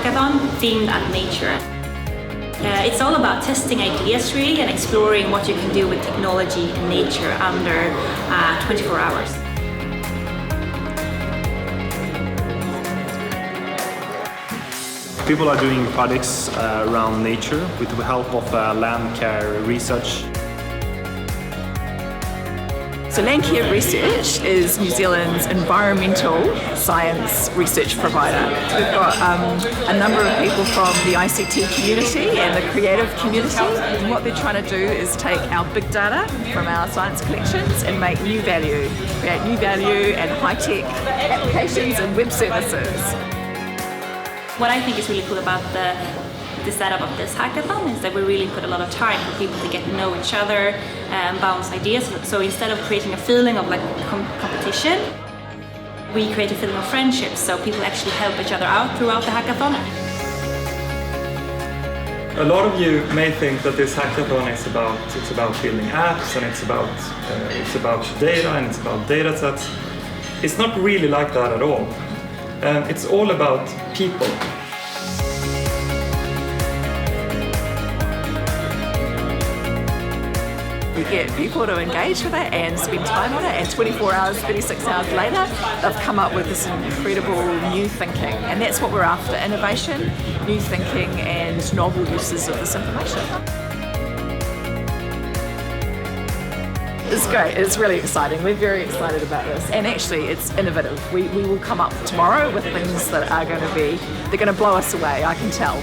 hackathon themed at nature. It's all about testing ideas really and exploring what you can do with technology and nature under 24 hours. People are doing projects around nature with the help of Landcare research. So Landcare Research is New Zealand's environmental science research provider. We've got a number of people from the ICT community and the creative community. And what they're trying to do is take our big data from our science collections and make new value, create new value and high-tech applications and web services. What I think is really cool about the setup of this hackathon is that we really put a lot of time for people to get to know each other and bounce ideas. So instead of creating a feeling of like competition, we create a feeling of friendship, so people actually help each other out throughout the hackathon. A lot of you may think that this hackathon is about building apps and it's about data and it's about data sets. It's not really like that at all. It's all about people. We get people to engage with it and spend time on it, and 24 hours, 36 hours later, they've come up with this incredible new thinking. And that's what we're after, innovation, new thinking and novel uses of this information. It's great, it's really exciting. We're very excited about this. And actually, it's innovative. We will come up tomorrow with things that are going to blow us away, I can tell.